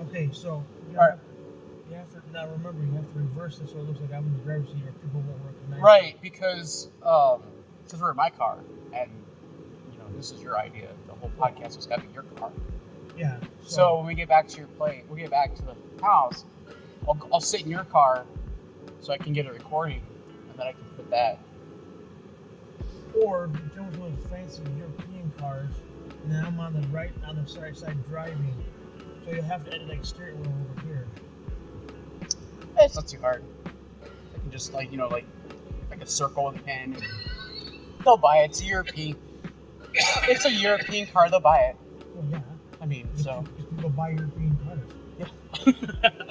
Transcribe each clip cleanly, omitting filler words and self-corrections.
Okay, so All right. you have to now remember you have to reverse this so it looks like I'm in the driver's seat or people won't recognize. Right, because we're in my car, and this is your idea. The whole podcast was got to be your car. Yeah. So when we get back to your plate, we get back to the house. I'll sit in your car, so I can get a recording, and then I can put that. Or you come with one of the fancy European cars, and then I'm on the side driving. So you'll have to edit like steering wheel over here. It's not too hard. I can just like a circle with a pen. And they'll buy it. It's a European. It's a European car. They'll buy it. Well, yeah. I mean, because people buy European cars. Yeah.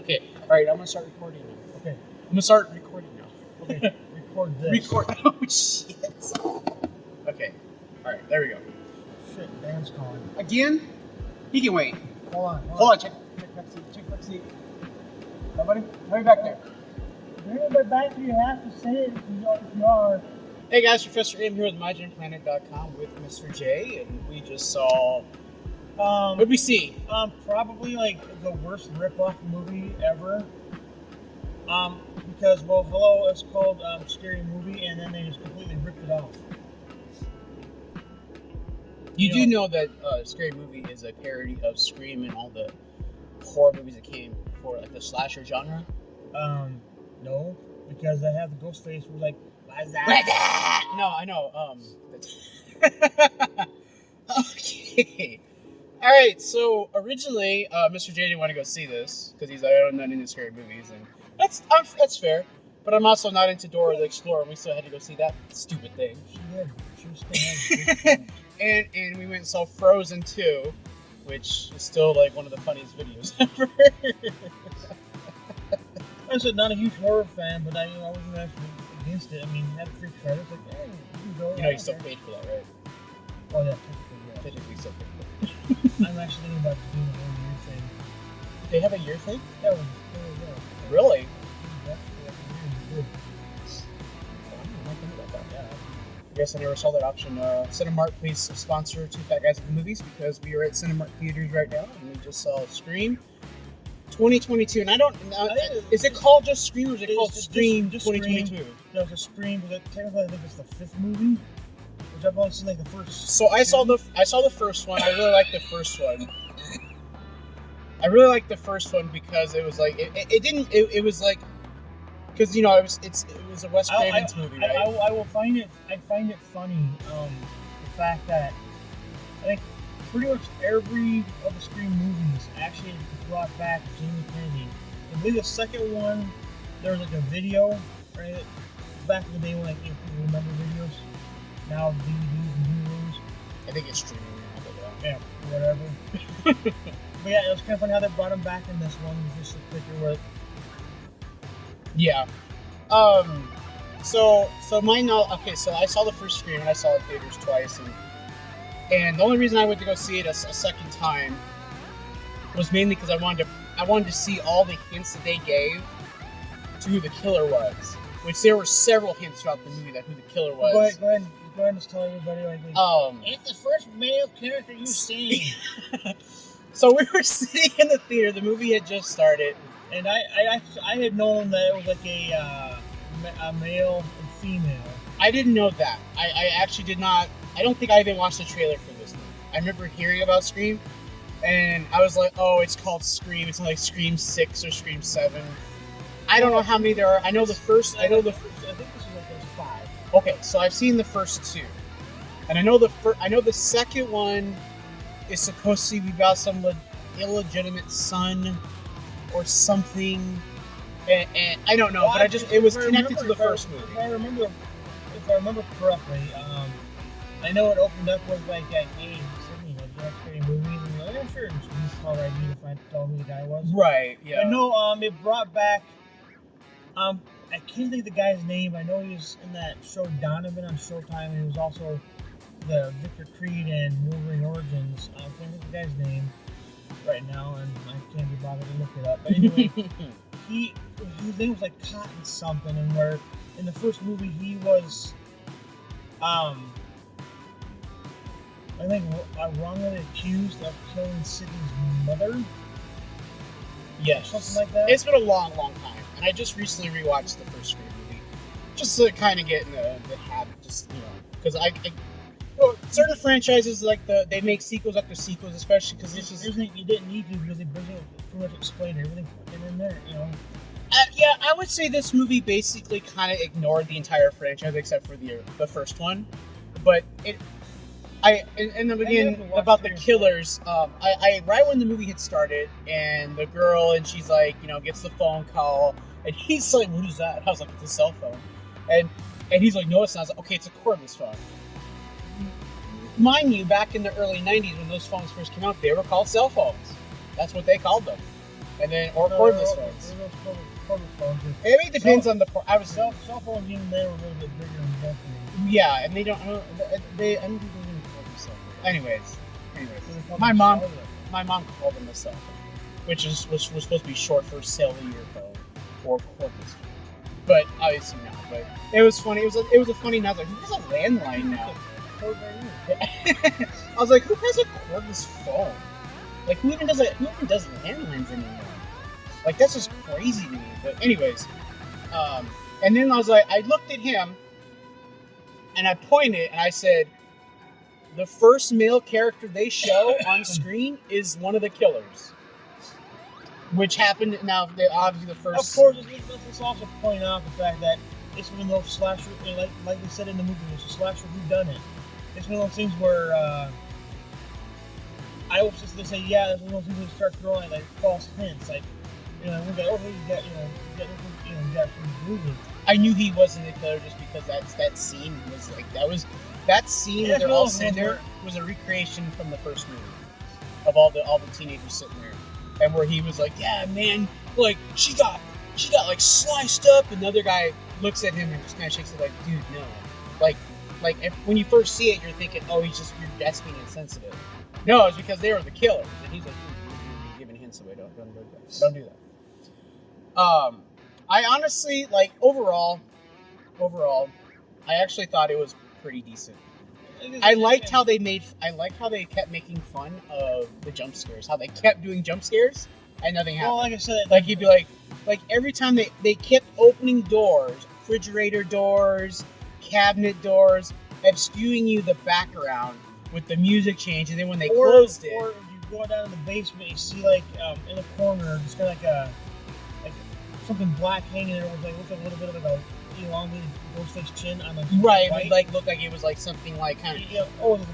Okay. All right. I'm gonna start recording now. Okay. I'm gonna start recording now. Okay. Record this. Record. Oh shit. Okay. All right. There we go. Shit. Dan's calling. Again? He can wait. Hold on. Hold on. Check back seat. Check back seat. Nobody? Nobody back there. Anybody back here, you have to say it if you are. Hey guys, Professor M here with MyGenPlanet.com with Mr. J, and we just saw. What did we see? Probably like the worst rip-off movie ever. Because hello, it's called Scary Movie, and then they just completely ripped it off. You do know that Scary Movie is a parody of Scream and all the horror movies that came before, like the slasher genre? No, because I have the ghost face was like, what's that? No, I know. Okay. All right. So originally, Mr. J didn't want to go see this because he's like, I'm not into scary movies, and that's fair. But I'm also not into Dora the Explorer, and we still had to go see that stupid thing. She did. She still had and we went and saw Frozen 2, which is still like one of the funniest videos ever. I said not a huge horror fan, but I wasn't actually against it. I mean, had free credits, like, hey, you go. You still paid for that, right? Oh yeah, Technically, still paid for it. I'm actually thinking about doing a whole year thing. They have a year thing? Yeah, there we go. Really? That's good. I'm not thinking about that. Yeah. I guess I never saw that option. Cinemark, please sponsor Two Fat Guys at the Movies, because we are at Cinemark theaters right now, and we just saw Scream 2022. And I don't know, is it called just Scream, or is it called Scream 2022? No, it's a Scream, but technically I think it's the fifth movie, which I've only seen like the first. So I saw the first one. I really liked the first one. I really liked the first one because it was like it was like, because it was a Wes Craven's movie, right? I find it funny, the fact that I think pretty much every of the Scream movies actually brought back Jamie Kennedy. I believe the second one, there was like a video, right? Back in the day when like people remember videos. Now DVDs and Blu-rays. I think it's streaming. Yeah, whatever. But yeah, it was kind of funny how they brought him back in this one. Just a picture with. Yeah. So mine now. Okay, so I saw the first Scream and I saw it in theaters twice, and the only reason I went to go see it a second time was mainly because I wanted to see all the hints that they gave to who the killer was. Which there were several hints throughout the movie that who the killer was. Go ahead and just tell everybody it's the first male character you've seen. So we were sitting in the theater. The movie had just started, and I had known that it was like a male and female. I didn't know that. I actually did not. I don't think I even watched the trailer for this movie. I remember hearing about Scream, and I was like, oh, it's called Scream. It's not like Scream 6 or Scream 7. I don't know how many there are. I know the first. I think this is like there's 5. Okay, so I've seen the first 2, and I know the second one is supposed to be about some illegitimate son or something, and I don't know. Well, but it was connected to the first movie. If I remember correctly, I know it opened up with like, hey, Sydney, like, you like scary movies, and you're like, yeah, sure. And you called ID to tell who the guy was. Right. Yeah. I know. It brought back. I can't think of the guy's name. I know he was in that show Donovan on Showtime, and he was also the Victor Creed and Wolverine Origins. I can't think of the guy's name right now, and I can't be bothered to look it up. But anyway, his name was like Cotton something, and where in the first movie he was, I think wrongly accused of killing Sydney's mother. Yes. Something like that. It's been a long time, and I just recently rewatched the first Scream movie, just to kind of get in the habit, just because well, certain franchises they make sequels after sequels, especially because this is you didn't need to really pretty much explain everything in there, Yeah, I would say this movie basically kind of ignored the entire franchise except for the first one, but in the beginning about the killers. I right when the movie had started, and the girl and she's like, gets the phone call, and he's like, "What is that?" I was like, "It's a cell phone," and he's like, "No, it's not." I was like, "Okay, it's a cordless phone." Mind you, back in the early '90s when those phones first came out, they were called cell phones. That's what they called them, and then cordless phones. It depends on the. Cell phones even they were a little bit bigger and bulkier. Yeah, and they don't. I don't think they even call them cell phones. Anyways, my mom called them a cell phone, which was supposed to be short for cellular phone or cordless phone, but obviously not. But it was funny. It was a funny. I was like, who has a landline now? I was like, who has a cordless phone? Like, who even does landlines anymore? Like, that's just crazy to me. But anyways, and then I was like, I looked at him, and I pointed, and I said, the first male character they show on screen is one of the killers. Which happened, now, obviously the first... Of course, let's also point out the fact that it's one of those slasher, like they said in the movie, it's a slasher whodunit. It's one of those things where, I hope they say, yeah, it's one of those things that start throwing, like, false hints, like, we're like, oh, hey, you got some bruises. I knew he wasn't the killer just because that scene was like, that scene where they're all sitting there was a recreation from the first movie of all the teenagers sitting there, and where he was like, yeah, man, like she got like sliced up, and the other guy looks at him and just kind of shakes it like, dude, no, like when you first see it, you're thinking, oh, you're just being insensitive. No, it's because they were the killers, and he's like, you're giving hints away. Don't do that. I honestly, like, overall, I actually thought it was pretty decent. I liked how they kept making fun of the jump scares. How they kept doing jump scares and nothing happened. Well, like I said, like you'd be like every time they kept opening doors, refrigerator doors, cabinet doors, spewing you the background with the music change, and then when they closed it, or if you go down in the basement, you see like in the corner, just kind of like something black hanging there with looks like a little bit of like a elongated Ghostface chin on the right. White. It would look like it was like something like kind of it's a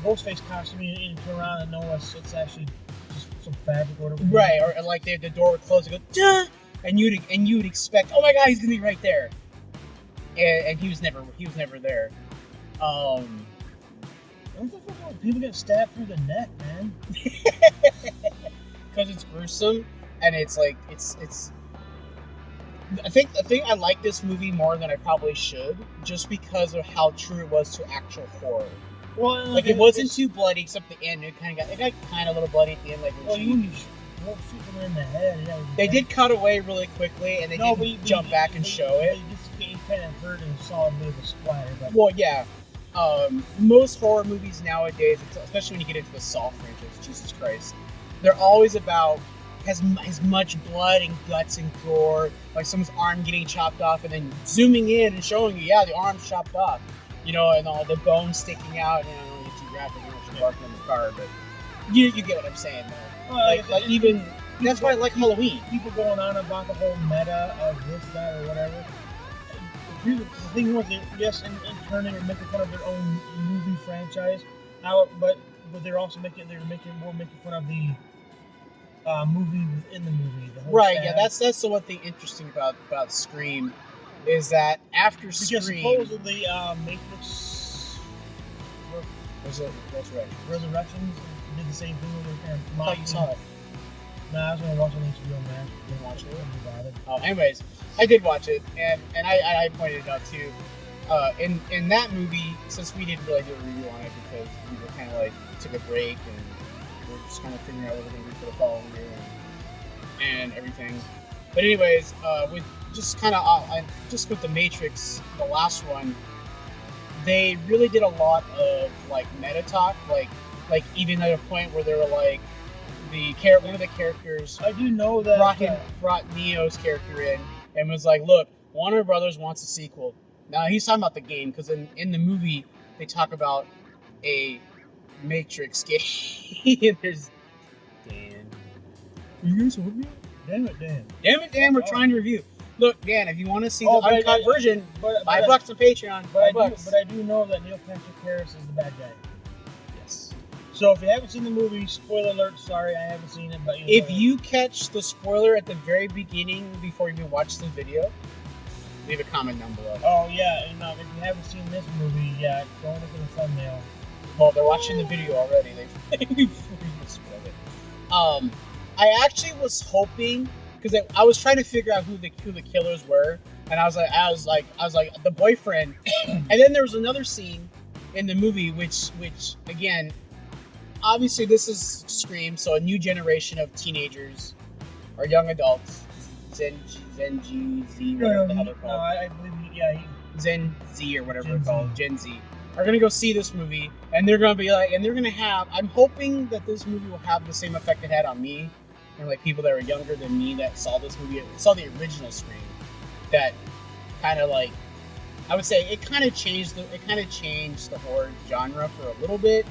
Ghostface costume. You turn around and know it's actually just some fabric or whatever. Right, or like the door would close and go, duh! And you'd expect, oh my god, he's gonna be right there, and he was never there. People get stabbed through the neck, man. Because it's gruesome, and it's like it's. I think I like this movie more than I probably should, just because of how true it was to actual horror. Well, like it wasn't too bloody, except the end. It got kind of a little bloody at the end. Like you shoot them in the head. Yeah, they did cut away really quickly, and they didn't jump back and show it. You kind of heard and saw a bit of a splatter. But well, yeah. Most horror movies nowadays, especially when you get into the Saw franchise, Jesus Christ, they're always about as much blood and guts and gore, like someone's arm getting chopped off, and then zooming in and showing you, yeah, the arm's chopped off, and all the bones sticking out. I don't get too graphic when you're walking in the car, but you get what I'm saying, though. Like even that's why I like Halloween. People going on about the whole meta of this, that, or whatever. The thing was, yes, in turning or making fun of their own movie franchise, but they're also making fun of the movie within the movie. The whole right? Yeah, that's the one thing interesting about Scream, is that after Scream, because supposedly Matrix Resurrections did the same thing with their kind of. I thought you saw it. Nah, I was gonna watch on HBO Max. Didn't watch it. Oh, anyways, I did watch it, and I pointed it out too. In that movie, since we didn't really do a review on it because we were kind of like took a break and we were just kind of figuring out what we're gonna do for the following year and everything. But anyways, with just kind of just with the Matrix, the last one, they really did a lot of like meta talk, like even at a point where they were like, one of the characters I do know that brought Neo's character in and was like, "Look, Warner Brothers wants a sequel." Now he's talking about the game because in the movie they talk about a Matrix game. And there's Dan. Are you guys with me? Damn it, Dan. Damn it, Dan. We're trying to review. Look, Dan, if you want to see the but uncut version, $5 on Patreon. But I do know that Neil Patrick Harris is the bad guy. Yes. So if you haven't seen the movie, spoiler alert. Sorry, I haven't seen it. But if you catch the spoiler at the very beginning before you even watch the video, leave a comment down below. Oh yeah, and if you haven't seen this movie yet, don't look at the thumbnail. Well, they're watching the video already. They've spoiled it. I actually was hoping because I was trying to figure out who the killers were, and I was like the boyfriend, and then there was another scene in the movie which again, obviously this is Scream, so a new generation of teenagers or young adults, Gen Z, whatever the hell they're called. No, I believe Gen Z or whatever they're called, Gen Z, are gonna go see this movie, and they're gonna be like, and they're gonna have. I'm hoping that this movie will have the same effect it had on me. And like people that were younger than me that saw this movie, saw the original Scream, that kind of like, I would say it kind of changed the horror genre for a little bit,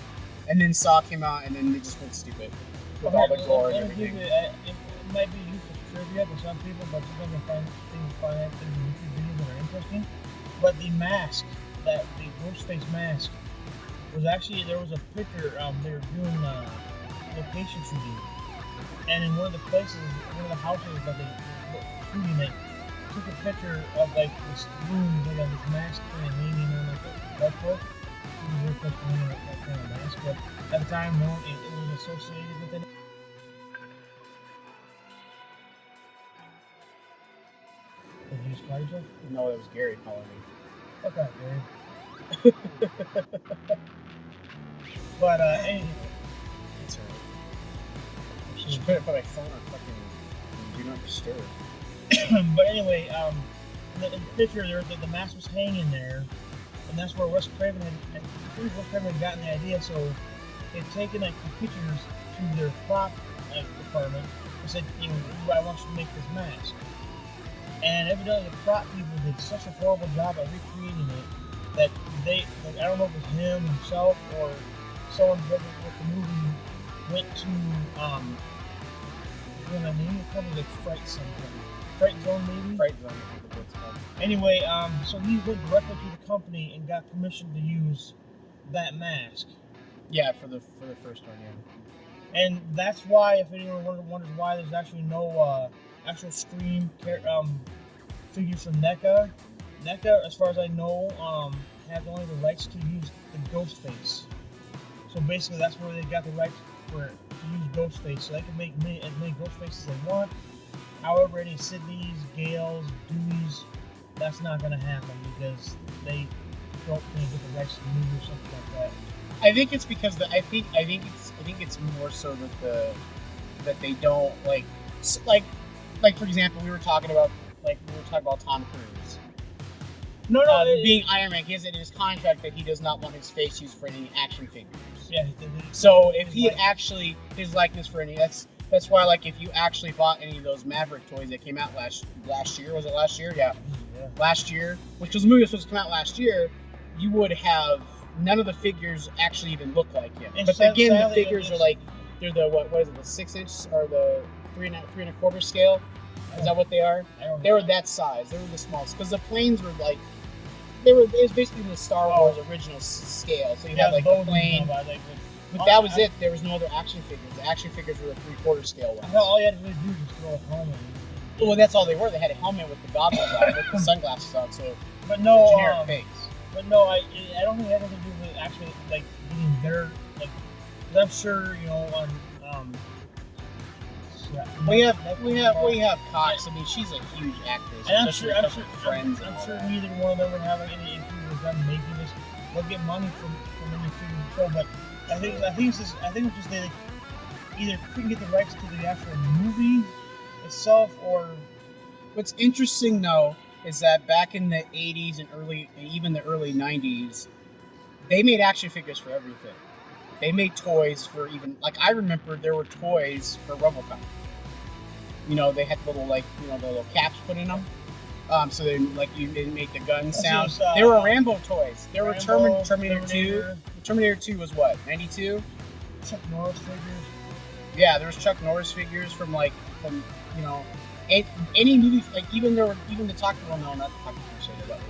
and then Saw came out, and then they just went stupid with all the gore and everything. It might be useless trivia to some people, but you're going to find things in YouTube videos that are interesting. But the mask, the Ghostface mask, was actually, there was a picture. They were doing location shooting. And in one of the places, one of the houses that they were shooting, they took a picture of like this room, they got this mask kind of hanging on like a bedpost. It was really close to hanging that kind of mask, but at the time, no, it was associated with it. Did you just call yourself? No, it was Gary calling me. Okay, Gary. But anyway. It's alright. Just put my phone on fucking do not disturb. But anyway, in the picture there, the mask was hanging there, and that's where Wes Craven had gotten the idea. So they'd taken like some pictures to their prop department and said, I want you to make this mask. And evidently the prop people did such a horrible job at recreating it that I don't know if it was him himself or someone with the movie went to the name of the company, like Fright Zone maybe? Fright Zone, I think it's called. Anyway, so he went directly to the company and got permission to use that mask. Yeah, for the first one, yeah. And that's why, if anyone wonders why there's actually no actual Scream figures from NECA. NECA, as far as I know, have only the rights to use the Ghostface. So basically, that's where they got the rights to use Ghostface, so they can make as many Ghostfaces they want. However, any Sydneys, Gales, Deweys, that's not going to happen because they don't get the rights to the movie or something like that. I think it's because I think it's more so that they don't like for example we were talking about Tom Cruise. No, being Iron Man, he has it in his contract that he does not want his face used for any action figures. Yeah. So if he had actually his likeness for any, that's why like if you actually bought any of those Maverick toys that came out last year, was it last year? Yeah. Last year, which was a movie that was supposed to come out last year, you would have none of the figures actually even look like him. But again, the figures are like they're the what is it, the 6 inch or the 3 1/4 scale? Is that what they are? They were that size. They were the smallest because the planes were like. It was basically the Star Wars original scale. So you had like the plane, but that was it. There was no other action figures. The action figures were the 3/4 scale ones. No, all you had to really do was throw a helmet. Well, that's all they were. They had a helmet with the goggles on, with the sunglasses on. So, but no, generic face. But no, I don't think it had anything to do with actually like getting their like. I'm sure on. Yeah, we have Cox. I mean, she's a huge actress. And I'm sure neither neither one of them would have any issues with them making this. They'll get money from any figure show, but I think it's just they either couldn't get the rights to the actual movie itself, or what's interesting though is that back in the 80s and even the early 90s, they made action figures for everything. They made toys for even like I remember there were toys for RoboCop. You know, they had little like the little caps put in them. So they like you didn't make the gun sound. There were Rambo toys. There were Terminator 2. Terminator 2 was what, 92? Chuck Norris figures. Yeah, there was Chuck Norris figures from you know any movie, like even the Taco, well, no, not the Taco Crusader, that was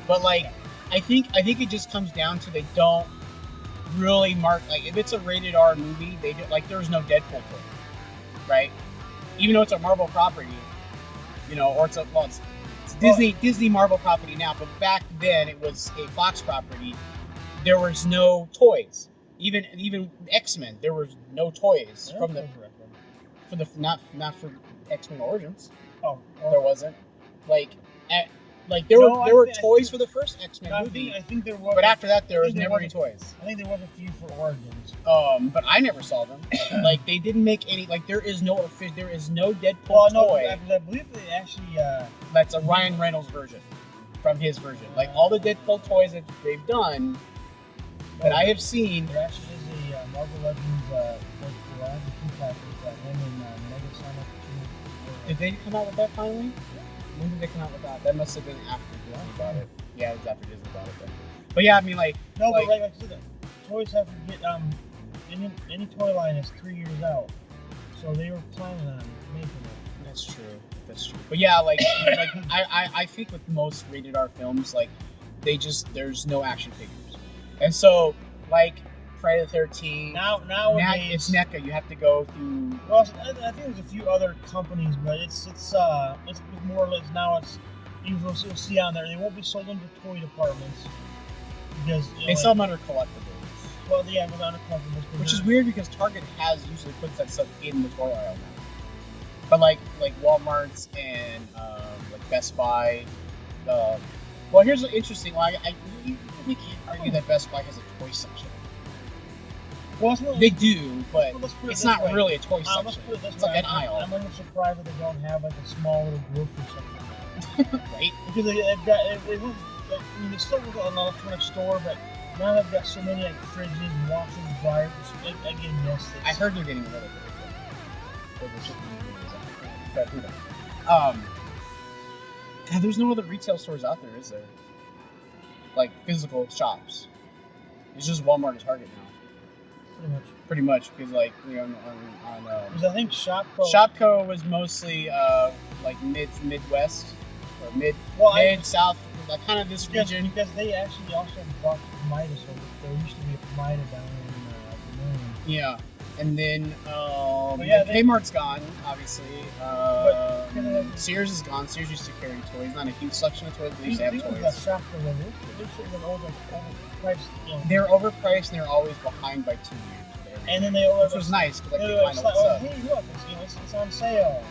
but like I think it just comes down to they don't really mark, like if it's a rated R movie, they do, like there's no Deadpool toy, right? Even though it's a Marvel property, you know, or it's Disney Marvel property now, but back then it was a Fox property. There was no toys. Even X-Men, there was no toys for not for X-Men Origins. Oh, there wasn't. There were toys for the first X-Men movie. I think there was. But after that, there was never any toys. I think there was a few for Origins. But I never saw them. Like they didn't make any. Like there is no Deadpool toy. I believe they actually. That's a Ryan Reynolds version, from his version. Like all the Deadpool toys that they've done, that I have seen. There actually is a Marvel Legends Deadpool. I have the 2 pack with him and Mega Sonic 2. Did they come out with that finally? When did they come out with that? That must have been after Disney bought it. Yeah, it was after Disney bought it then. But yeah, I mean like... No, but like I said, toys have to get... any toy line is 3 years out. So they were planning on making it. That's true. But yeah, like I think with most rated R films, like there's no action figures. And so, like Friday the 13th... Now it's NECA. You have to go through... Well, I think there's a few other companies, but it's more or less now you'll see on there. They won't be sold into toy departments because they sell them under collectibles. Well, yeah, under collectibles. Which is weird because Target has usually puts that stuff in the toy aisle now. But like Walmart's and like Best Buy. Well, here's an interesting one. You can't argue that Best Buy has a toy section. Well, they do, but it's not really a toy section. It's like an aisle. I'm a little surprised that they don't have like a small little grocery section. Right? Because it's still an electronic store, but now they've got so many like fridges, washers, dryers. Again, yes. I heard they're getting rid of it. But who knows? God, there's no other retail stores out there, is there? Like physical shops. It's just Walmart and Target now. Pretty much, because like because I think Shopko was mostly like Midwest or mid South, like kind of this region. Because they actually also bought Pomida, so there used to be a Pomida down in Des Moines. Yeah, and then Kmart's gone, obviously. Sears is gone. Sears used to carry toys, not a huge selection of toys, but they used to have toys. They're overpriced and they're always behind by 2 years. And then which was nice because I could find all the stuff. Hey, look, it's on sale.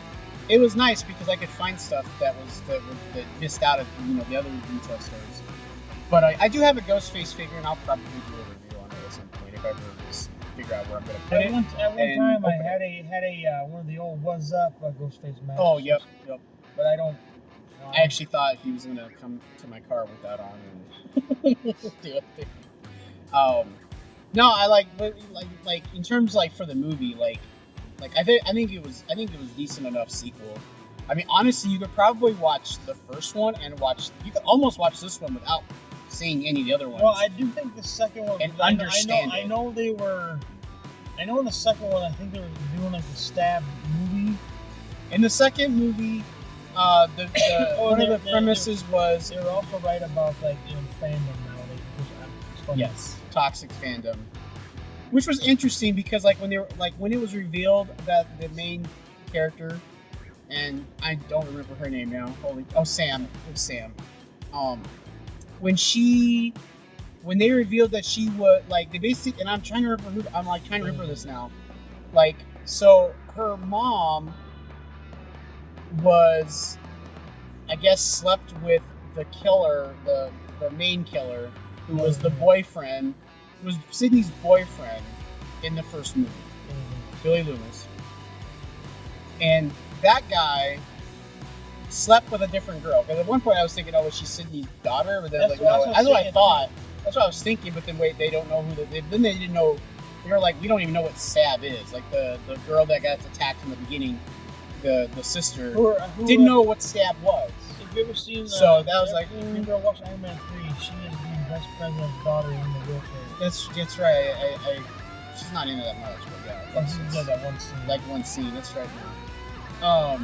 It was nice because I could find stuff that missed out at the other retail stores. But I do have a Ghostface figure, and I'll probably do a review on it at some point if I ever just figure out where I'm going to put it. At one time, I had a one of the old What's Up Ghostface masks. Oh, yep. But I don't. I actually thought he was gonna come to my car with that on and do it. No, I like in terms like for the movie, like I think it was decent enough sequel. I mean, honestly, you could probably watch the first one and you could almost watch this one without seeing any of the other ones. Well, I do think the second one and understand. I know they were. I know in the second one, I think they were doing like the stab movie. In the second movie. One of the premises was they were also right about like fandom nowadays, which is funny. Yes, toxic fandom, which was interesting because when it was revealed that the main character, and I don't remember her name now. Sam. It was Sam. When they revealed that she was they basically, and I'm trying to remember trying to remember this now. So her mom was, I guess, slept with the killer, the main killer, who was the boyfriend, who was Sydney's boyfriend in the first movie, Billy Loomis. And that guy slept with a different girl. Because at one point I was thinking, was she Sydney's daughter? But then no, that's what I thought. That's what I was thinking. But then wait, they don't know who. Then they didn't know. They were like, we don't even know what Sab is. Like the girl that got attacked in the beginning, the sister didn't know what Stab was. Have you ever seen? So that was like, if you ever watched Iron Man 3, she is the best president's daughter in the wheelchair. That's right. I she's not into that much, but yeah, that one scene. Like one scene. That's right now.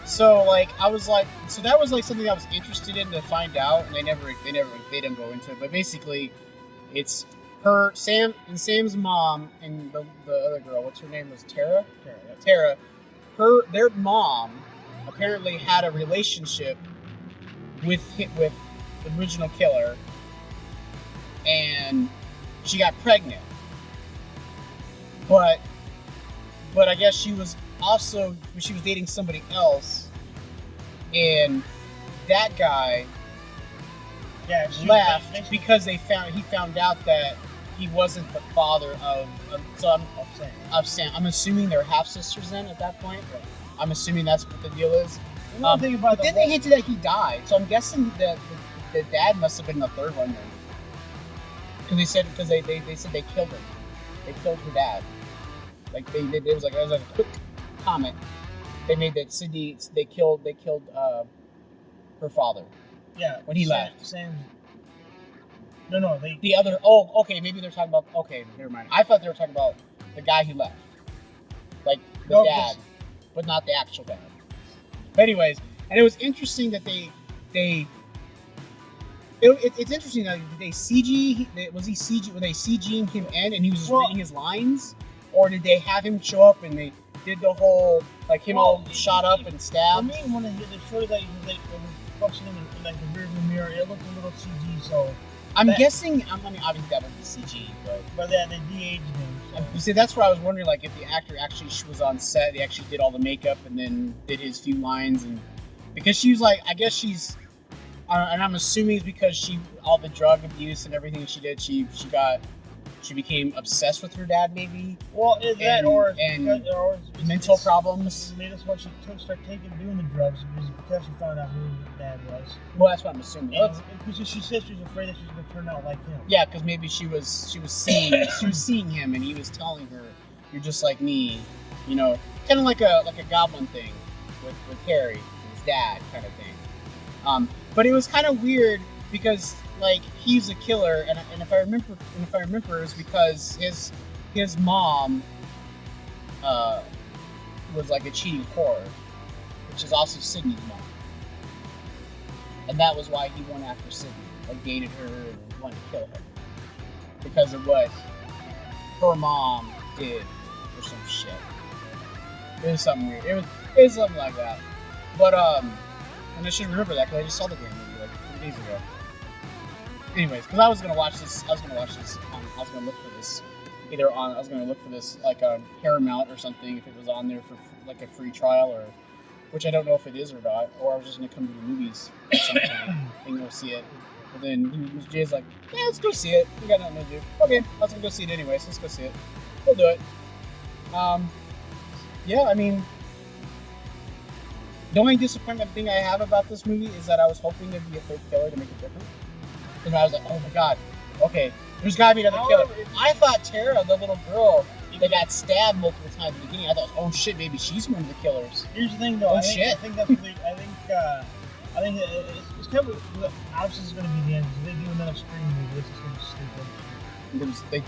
So like I was like, so that was like something I was interested in to find out, and they didn't go into it. But basically, it's Sam's mom and the other girl. What's her name? Was Tara. Tara. Their mom apparently had a relationship with the original killer, and she got pregnant. But I guess she was dating somebody else, and that guy left because he found out that he wasn't the father of Sam. I'm assuming they're half sisters then at that point. I'm assuming that's what the deal is. But then they hinted that he died, so I'm guessing that the dad must have been the third one then. Because they said they killed him. They killed her dad. Like it was like a quick comment. They made that Sydney they killed her father. Yeah. When he left. Sam's. No. The other. Oh, okay. Maybe they're talking about. Okay, never mind. I thought they were talking about the guy who left, like the dad, but not the actual dad. But anyways, and it was interesting that it's interesting that they CG. Was he CG? Were they CGing him in, and he was just reading his lines, or did they have him show up and they did the whole like him all shot up and stabbed? For me, when they showed that he was like functioning in like the rearview mirror, it looked a little CG. So I'm guessing. I mean, obviously that would be CG, but they de-aged him. So. See, that's where I was wondering, like, if the actor actually was on set, he actually did all the makeup and then did his few lines, and because she was like, I guess she's, and I'm assuming it's because all the drug abuse and everything she did, she became obsessed with her dad, maybe. Well, or mental problems. Maybe that's why she started doing the drugs, because she found out who her dad was. Well, that's what I'm assuming. Because she said she was afraid that she was going to turn out like him. Yeah, because maybe she was seeing him, and he was telling her, "You're just like me," you know, kind of like a goblin thing with Harry, his dad, kind of thing. But it was kind of weird because like he's a killer, and if I remember, it's because his mom was like a cheating whore, which is also Sydney's mom, and that was why he went after Sydney, like dated her and wanted to kill her because of what her mom did or some shit. It was something weird. It was something like that. But and I should remember that because I just saw the damn movie like 3 days ago. Anyways, because I was gonna watch this. I was gonna look for this like Paramount or something if it was on there for like a free trial, or which I don't know if it is or not. Or I was just gonna come to the movies sometime and go see it. But then Jay's like, yeah, let's go see it. We got nothing to do. Okay, I was gonna go see it anyway, so let's go see it. We'll do it. Yeah, I mean, the only disappointment thing I have about this movie is that I was hoping there'd be a third killer to make it different. And I was like, oh my god, okay, there's gotta be another killer. I thought Tara, the little girl that got stabbed multiple times in the beginning, I thought, oh shit, maybe she's one of the killers. Here's the thing, though. Oh I shit. think that's what I think it's kind of obviously it's going to be the end. If they do another Scream movie, it's just going to be stupid.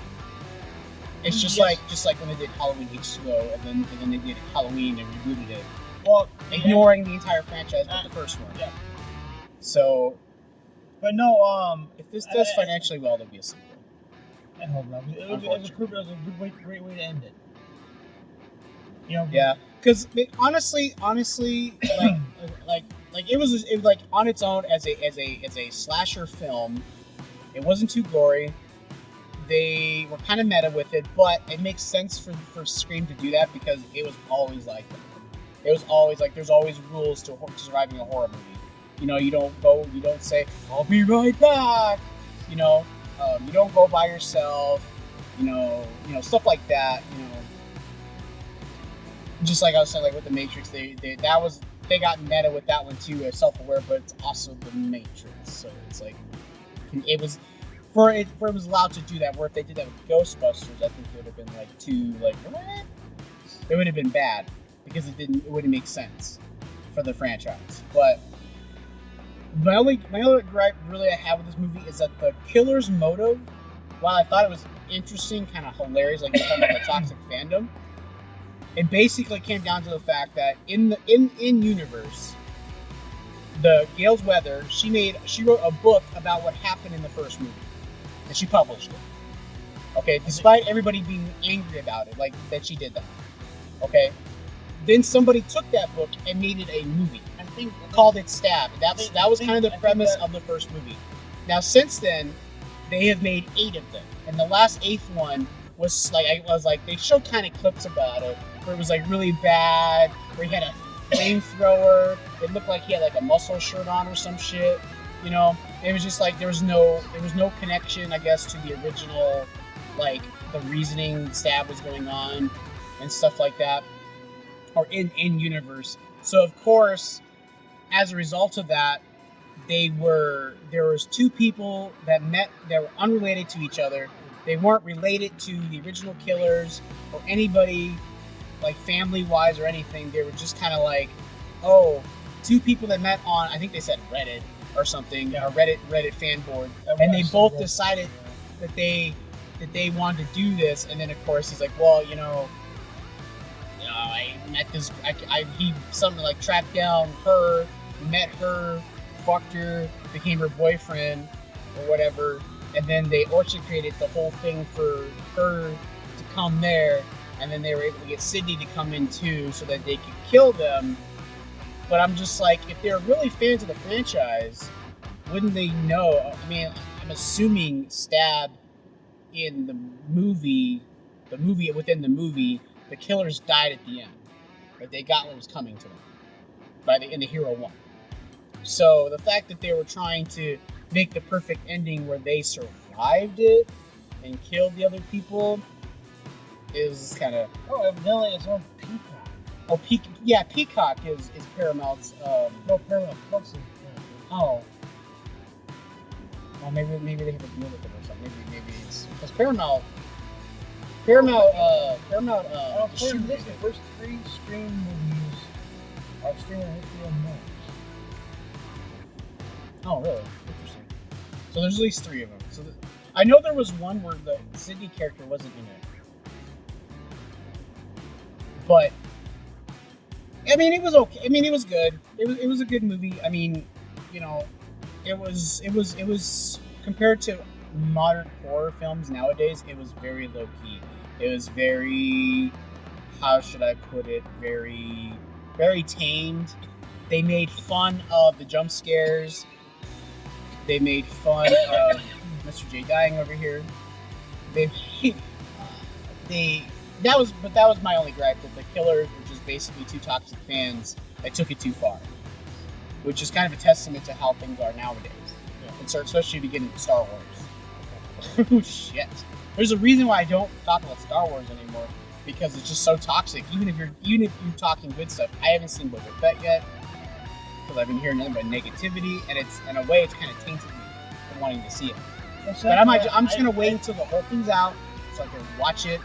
It's just like when they did Halloween H2O, and then they did Halloween and rebooted it. Well, ignoring the entire franchise but the first one. Yeah. So, but no, if this does financially well, there'll be a sequel. I hope not. It was a great way to end it. You know. Yeah, because honestly, like it was like on its own as a slasher film. It wasn't too gory. They were kind of meta with it, but it makes sense for Scream to do that because it was always like that. It was always like there's always rules to surviving a horror movie. You know, you don't say, I'll be right back. You know, you don't go by yourself. You know, stuff like that. You know, just like I was saying, like with the Matrix, they got meta with that one too, self-aware, but it's also the Matrix. So it's like it was for it was allowed to do that. Where if they did that with Ghostbusters, I think it would have been like too like what? It would have been bad because it wouldn't make sense for the franchise. But my other gripe really I have with this movie is that the killer's motive, while I thought it was interesting, kind of hilarious, like you're talking about the toxic fandom, it basically came down to the fact that in universe, the Gale's Weather, she wrote a book about what happened in the first movie, and she published it. Okay, despite everybody being angry about it, like that she did that. Okay, then somebody took that book and made it a movie. I think called it Stab. That was kind of the premise of the first movie. Now since then, they have made 8 of them, and the last 8th one was like they showed kind of clips about it where it was like really bad, where he had a flamethrower. It looked like he had like a muscle shirt on or some shit. You know, it was just like there was no connection, I guess, to the original, like the reasoning Stab was going on and stuff like that, or in universe. So of course, as a result of that, there was 2 people that met that were unrelated to each other. They weren't related to the original killers or anybody like family wise or anything. They were just kind of like, 2 people that met on, I think they said Reddit or something, or Reddit fan board, and they both decided that they wanted to do this. And then of course he's like, well, I met this. He something like tracked down her, met her, fucked her, became her boyfriend or whatever, and then they orchestrated the whole thing for her to come there, and then they were able to get Sydney to come in too so that they could kill them. But I'm just like, if they're really fans of the franchise, wouldn't they know? I mean, I'm assuming Stab in the movie within the movie, the killers died at the end, but they got what was coming to them in the Hero 1. So the fact that they were trying to make the perfect ending where they survived it and killed the other people is kind of... Oh, evidently it's on Peacock. Oh, Peacock is Paramount's... No, Paramount Plus is Paramount. Oh. Well, maybe they have a deal with it or something. Maybe it's... Because Paramount distributed the first 3 Scream movies are streaming on HBO Max. Oh, really? Interesting. So there's at least 3 of them. So I know there was one where the Sydney character wasn't in it, but I mean, it was okay. I mean, it was good. It was a good movie. I mean, it was compared to modern horror films nowadays. It was very low key. It was very, how should I put it? Very, very tamed. They made fun of the jump scares. They made fun of Mr. J dying over here. That was my only gripe, that the killers were just basically 2 toxic fans that took it too far, which is kind of a testament to how things are nowadays. Yeah. And so, especially beginning with Star Wars. Oh shit! There's a reason why I don't talk about Star Wars anymore, because it's just so toxic. Even if you're talking good stuff, I haven't seen Boba Fett yet, because I've been hearing nothing but negativity, and it's in a way it's kind of tainted me from wanting to see it. But I'm just gonna wait until the whole thing's out so I can watch it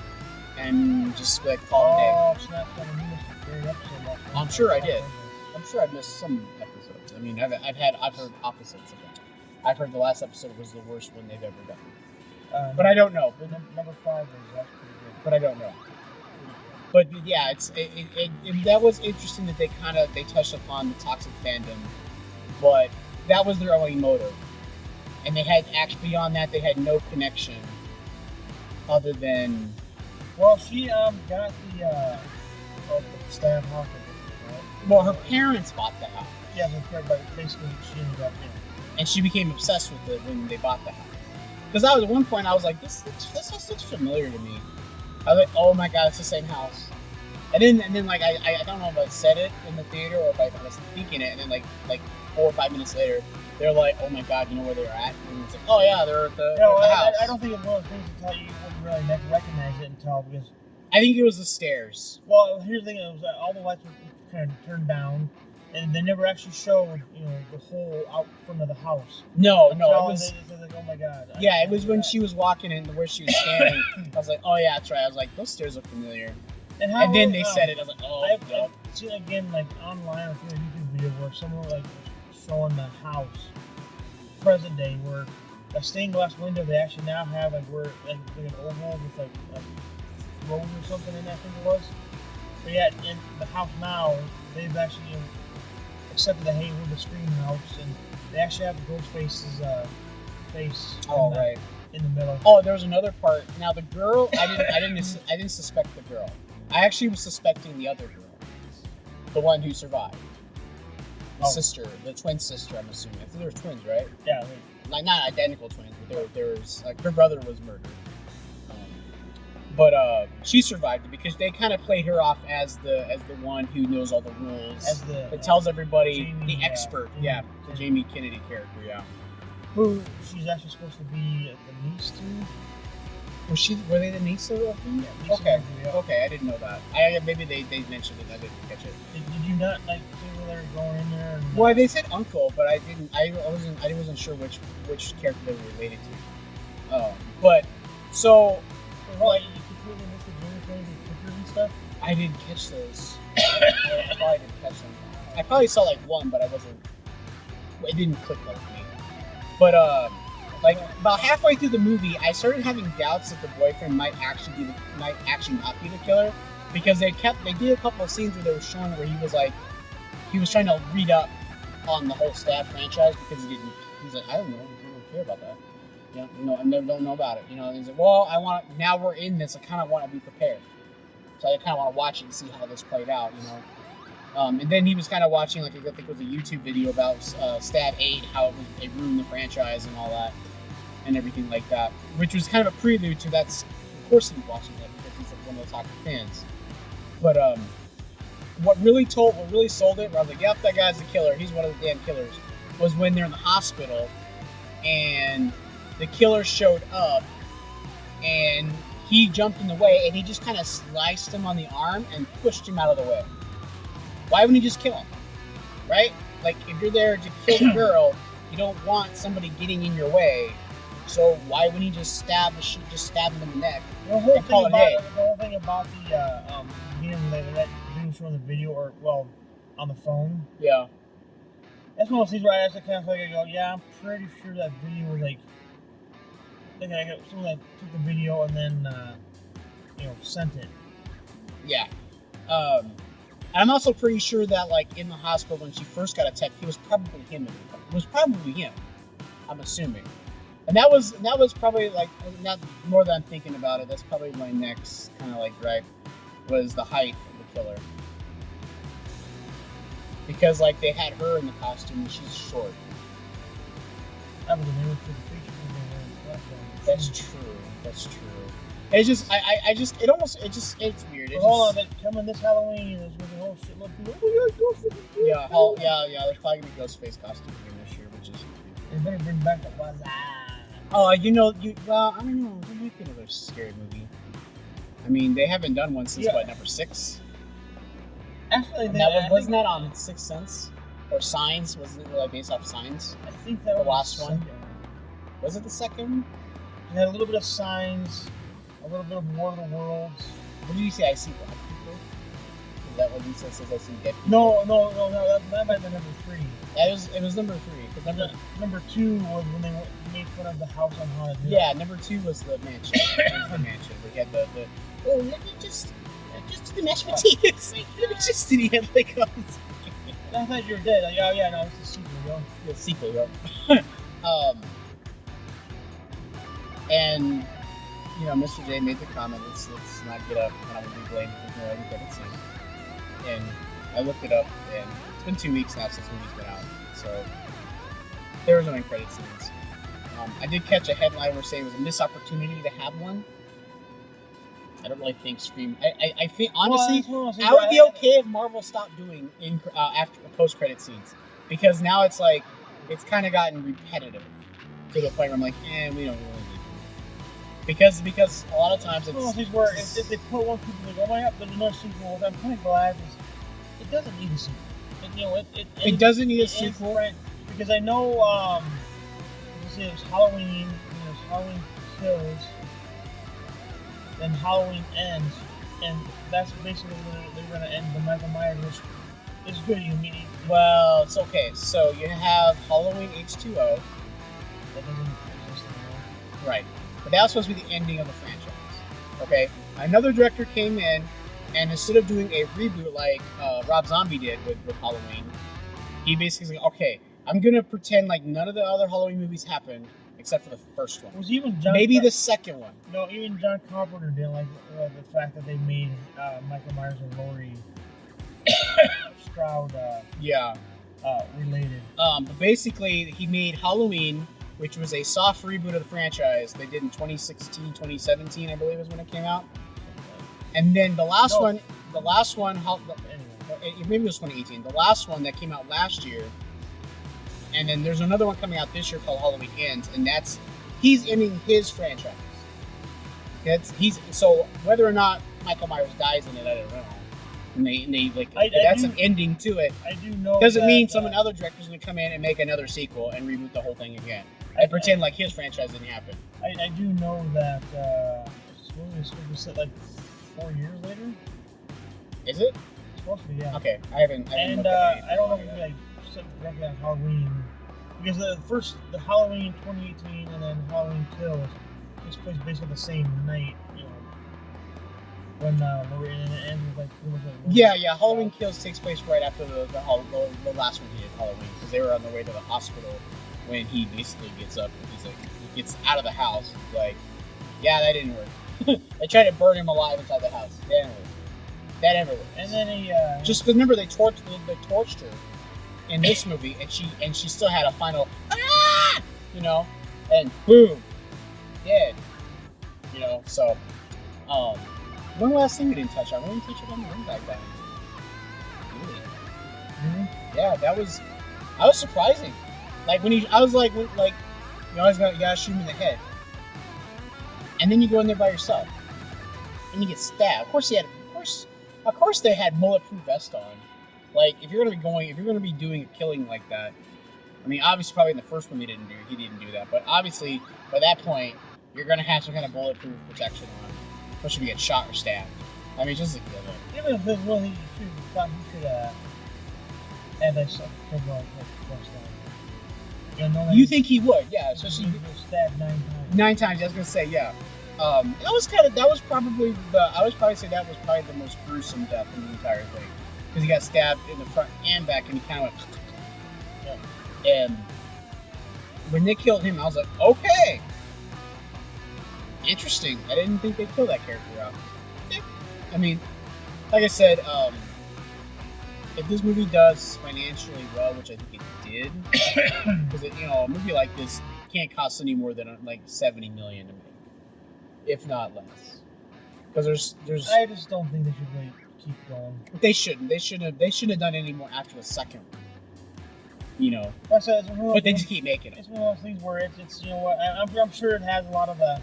and just like call it a day. I'm sure I did. I'm sure I missed some episodes. I mean, I've heard opposites of that. I've heard the last episode was the worst one they've ever done. But I don't know. Number 5 is that's pretty good. But I don't know. But yeah, that was interesting that they touched upon the toxic fandom, but that was their only motive, and they had beyond that they had no connection other than. Well, she got the Stab house. Right? Well, her parents bought the house. Yeah, but basically she ended up and she became obsessed with it when they bought the house. Because at one point I was like, this house looks familiar to me. I was like, oh my god, it's the same house. And then like I don't know if I said it in the theater or if I was thinking it, and then like 4 or 5 minutes later, they're like, oh my god, you know where they're at? And it's like, oh yeah, they're at the house. I don't think it's one of those things until you wouldn't really recognize it until, because I think it was the stairs. Well, here's the thing: it was all the lights were kind of turned down, and they never actually showed, the whole out front of the house. No, it Until was. they like, oh my god. Yeah, it was when she was walking and where she was standing. I was like, oh yeah, that's right. I was like, those stairs look familiar. And then they said it. I was like, oh. I've seen again like online or through a YouTube video where someone like showing the house present day where a stained glass window they actually now have like where like an oval with like rose or something in that, I think it was. But yeah, in the house now they've actually accepted that hey, we're the Scream house, and they actually have Ghostface's face. Right. In the middle. Oh, there was another part. Now the girl, I didn't suspect the girl. I actually was suspecting the other girl, the one who survived. The sister, the twin sister. I'm assuming. I think they were twins, right? Yeah. Like not identical twins, but there was like her brother was murdered. But she survived it because they kind of played her off as the one who knows all the rules, that tells everybody, Jamie, the expert. Yeah, the Jamie Kennedy character. Yeah. Who she's actually supposed to be the niece to. Were they the niece of them? Yeah. Okay. Okay, I didn't know that. Maybe they mentioned it. I didn't catch it. Did you not like see where they were going in there? Well, they said uncle, but I didn't. I wasn't sure which character they were related to. But so. Like, you completely missed the Jamie Kennedy pictures and stuff? I didn't catch those. I probably didn't catch them. I probably saw like one, but it didn't click like me. But like about halfway through the movie, I started having doubts that the boyfriend might actually not be the killer, because they did a couple of scenes where they were showing where he was trying to read up on the whole Stab franchise because he's like, I don't know, I don't care about that. Yeah, I don't know about it. And he's like, well, now we're in this, I kind of want to be prepared. So I kind of want to watch it and see how this played out, And then he was kind of watching, like, I think it was a YouTube video about Stab 8, how it ruined the franchise and all that, and everything like that, which was kind of a prelude to that's, of course he was watching that because he's like one of those hockey fans. But what really sold it, where I was like, yep, that guy's the killer, he's one of the damn killers, was when they're in the hospital, and the killer showed up, and he jumped in the way, and he just kind of sliced him on the arm and pushed him out of the way. Why wouldn't he just kill him? Right? Like, if you're there to kill the girl, you don't want somebody getting in your way. So why wouldn't he just stab him in the neck? The whole thing about the that being shown on the video, or on the phone. Yeah. That's one of those things where I actually kind of like, I go, yeah, I'm pretty sure that video was like. I think someone that took the video and then, sent it. Yeah. I'm also pretty sure that, like, in the hospital when she first got attacked, it was probably him. I'm assuming. And that was probably, like, not more than I'm thinking about it, that's probably my next kind of, like, gripe, was the height of the killer. Because, like, they had her in the costume and she's short. That was never for the feature. That's true. It's just, it's weird. Hold on, coming this Halloween, there's gonna be a whole shitload of people. Oh my God, yeah. There's probably gonna be Ghostface costumes again this year, which is. They better bring back the Waza. Oh, I don't know. There might be another scary movie. I mean, they haven't done one since number 6. Actually, wasn't that on Sixth Sense or Signs? Wasn't it like based off Signs? I think that the was last one. Was it the second? It had a little bit of Signs, a little bit of War of the Worlds. What did you say? I see black people? Is that what he says? I see dead people? No. That might have been number 3. It was number 3. Because number 2 was when they made fun of the house on Haunted Hill. Yeah, number 2 was the mansion. The mansion. We had the let me just do the mashed potatoes. Let me just do the like. I thought you were dead. Like, oh yeah, no, it's the sequel, yo. The sequel, yo. And Mr. J made the comment, let's not get up and I'm gonna be blamed for no end credit scene. And I looked it up, and it's been 2 weeks now since the movie's been out, so there was no end credit scenes. I did catch a headline where saying it was a missed opportunity to have one. I don't really think Scream. I think honestly, I would be okay if Marvel stopped doing after post-credit scenes, because now it's like it's kind of gotten repetitive to the point where I'm like, we don't really need it. Because a lot of times it's where if they put one people like, oh my god, there's another sequel. I'm kind of glad it doesn't need a sequel. It doesn't need a ends sequel. because I know it was Halloween. It was Halloween Kills, then Halloween Ends, and that's basically where they're going to end the Michael Myers, which is good. You mean Well, it's okay. So you have Halloween H2O. that doesn't exist anymore. Right. But that was supposed to be the ending of the franchise. Okay? Another director came in, and instead of doing a reboot like Rob Zombie did with Halloween, he basically said, okay, I'm going to pretend like none of the other Halloween movies happened except for the first one. Was even Maybe the second one. No, even John Carpenter didn't like the fact that they made Michael Myers and Laurie Strode related. But basically, he made Halloween, which was a soft reboot of the franchise. They did in 2016, 2017, I believe is when it came out. And then the last one, maybe it was 2018. The last one that came out last year, and then there's another one coming out this year called Halloween Ends, and he's ending his franchise. So whether or not Michael Myers dies in it, I don't know. And they that's an ending to it. I do know. Doesn't mean some other director's going to come in and make another sequel and reboot the whole thing again. I pretend like his franchise didn't happen. I do know that it's supposed to be set like 4 years later. Is it? It's supposed to be, yeah. Okay, I haven't and I don't know if it's like set directly on Halloween, because the Halloween 2018 and then Halloween Kills takes place basically the same night. You know, when we're in it ends with Yeah. Halloween Kills takes place right after the last one he did, Halloween, because they were on their way to the hospital when he basically gets up and he gets out of the house. He's like, yeah, that didn't work. They tried to burn him alive inside the house. That never worked. And then he just because remember they torched her in this movie, and she still had a final and boom, dead. So one last thing we didn't touch on. We didn't touch on the ring back then. Really? Mm-hmm. Yeah, that was surprising. Like I was like, you gotta shoot him in the head, and then you go in there by yourself, and you get stabbed. Of course, they had bulletproof vest on. Like if you're gonna be doing a killing like that, I mean, obviously, probably in the first one he didn't do that, but obviously by that point you're gonna have some kind of bulletproof protection on, especially if you get shot or stabbed. I mean, just a given. Even if it's one he should add that stuff to You think he would? Yeah, especially he was stabbed 9 times. 9 times. I was gonna say, yeah. I would probably say that was probably the most gruesome death in the entire thing, because he got stabbed in the front and back, and he kind of went. Yeah. And when they killed him, I was like, okay, interesting. I didn't think they'd kill that character out. Yeah. I mean, like I said, if this movie does financially well, which I think it did, because a movie like this can't cost any more than like $70 million to make, if not less. Because there's. I just don't think they should really keep going. They shouldn't. They shouldn't have done any more after the second one. But they just keep making it. It's one of those things where it's I'm sure it has a lot of the,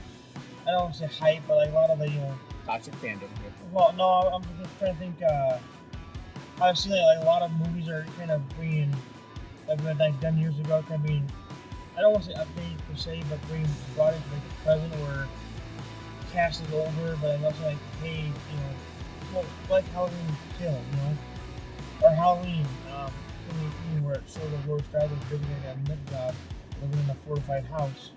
I don't want to say hype, but like a lot of the toxic fandom here. Well, no, I'm just trying to think. I've seen like a lot of movies are kind of being like done years ago, kind of being, I don't want to say updated per se, but being brought into like the present where cast is older, but I'm also like, hey, like Halloween Kill, or Halloween 2018, where it showed a Laurie Strode was visiting a nut job, living in a fortified house.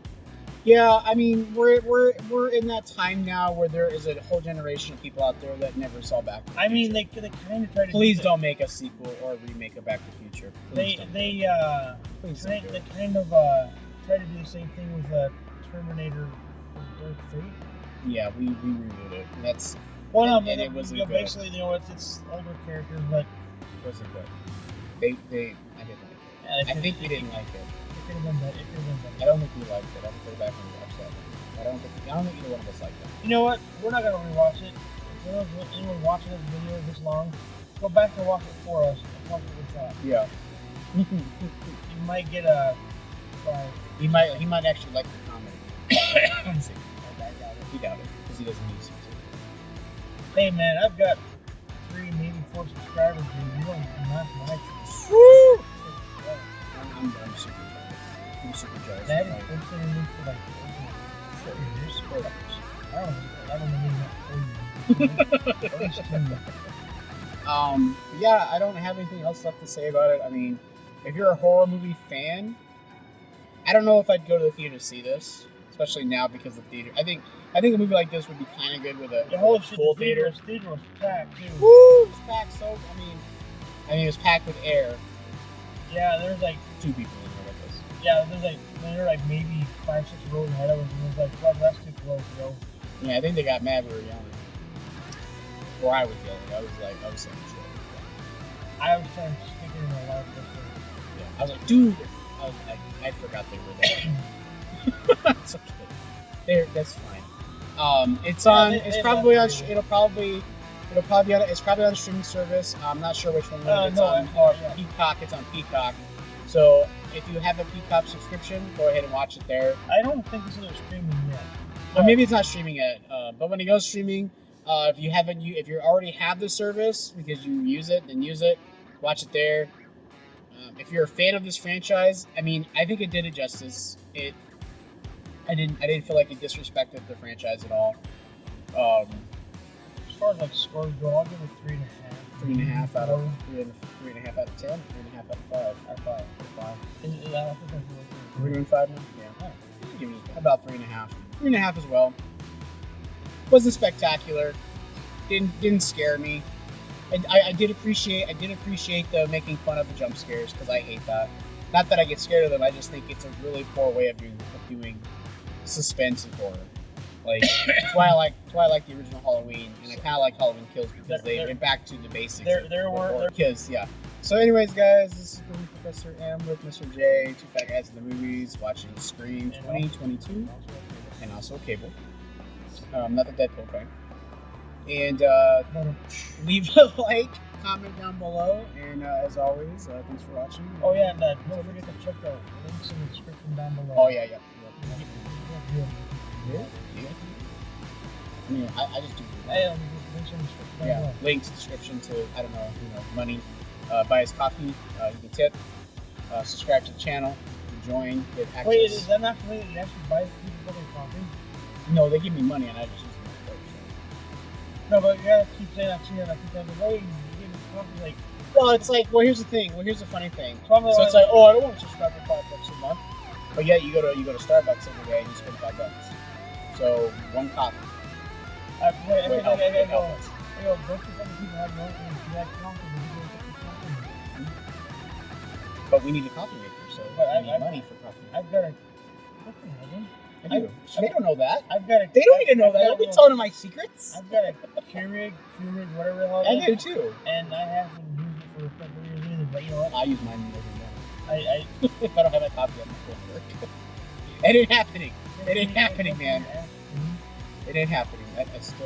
Yeah, I mean, we're in that time now where there is a whole generation of people out there that never saw Back to the Future. I mean, they kind of try to. Please don't make a sequel or a remake of Back to the Future. They kind of try to do the same thing with Terminator Dark Fate. Yeah, we reviewed it. And that's and it wasn't good. Basically, it's older characters, but it wasn't good. I didn't like it. Yeah, I think we didn't like it. It could have been better. I don't think we liked it. I'm gonna go back and watch that. I don't think either one of us liked it. You know what? We're not gonna rewatch it. If anyone watching this video this long, go back and watch it for us and tell us what we thought. Yeah. You might get a. He might actually like the comedy. I doubt it. He doubt it because he doesn't use it. Hey man, I've got 3, maybe 4 subscribers, dude. You don't match my truth. I'm super jealous. That Like, is been sitting in for like 4 years. 4 years. I don't know, maybe not 4 years. At least 10. Yeah, I don't have anything else left to say about it. I mean, if you're a horror movie fan, I don't know if I'd go to the theater to see this, especially now because the theater. I think a movie like this would be kind of good with a, The whole with a full theater. The theater was packed too. Woo! It was packed. So I mean, it was packed with air. Yeah, there's like 2 people in there with us. Yeah, there were like maybe 5, 6 rows ahead of us, and there's like 12 rest too close, yo. Yeah, I think they got mad we were yelling. Or I was yelling. I was saying shit. I was trying to speak in a loud voice. Yeah, I was like, dude. I forgot they were there. It's okay. That's fine. It's on. It's probably on. It'll probably be on. It's probably on a streaming service. I'm not sure which one. It's on Peacock. It's on Peacock. So if you have a Peacock subscription, go ahead and watch it there. I don't think this is streaming yet. Or maybe it's not streaming yet. But when it goes streaming, if you already have the service because you use it, then use it. Watch it there. If you're a fan of this franchise, I mean, I think it did it justice. I didn't feel like it disrespected the franchise at all. As far as like scores go, I'll give it 3.5. 3.5 out of 3.5 out of 10. 3.5 out of 5. Out of 5. Out of 5. I think that's We're doing 5 now. Yeah. Give me about 3.5. 3.5 as well. Wasn't spectacular. Didn't scare me. I did appreciate the making fun of the jump scares because I hate that. Not that I get scared of them. I just think it's a really poor way of doing suspense and horror. Like that's why I like the original Halloween, and I kind of like Halloween Kills because they went back to the basics. There were kids, yeah. So, anyways, guys, this is Professor M with Mr. J, 2 fat guys in the movies, watching Scream 2022, and also Cable. Not the Deadpool kind. And leave a like, comment down below, and as always, thanks for watching. Oh yeah, and don't forget to check the links in the description down below. Oh yeah. I mean, I just do. Links in the description. Yeah, links, description to money. Buy us coffee. You can tip. Subscribe to the channel. Join. Get access. Wait, is that not something that you actually buy people their coffee? No, they give me money, and I just use it. No, but you gotta keep saying that to you. I keep saying, "Hey, you give me coffee." Like, well, it's like, here's the thing. Here's the funny thing. So it's like, I don't want to subscribe for $5 a month, but yet you go to Starbucks every day and you spend $5. So 1 coffee. I go, don't you fucking people have money? You have coffee, you go But we need a coffee maker, so we need money for coffee. I've got a. I do. They don't know that. They don't need to know that. Don't be telling them my secrets. I've got a Keurig, whatever the hell. I do too. And I haven't used it for a couple of years either. But you know what? I use mine every day. If I don't have my coffee, I'm not going to work. It ain't happening. It ain't happening, man. It ain't happening. I still.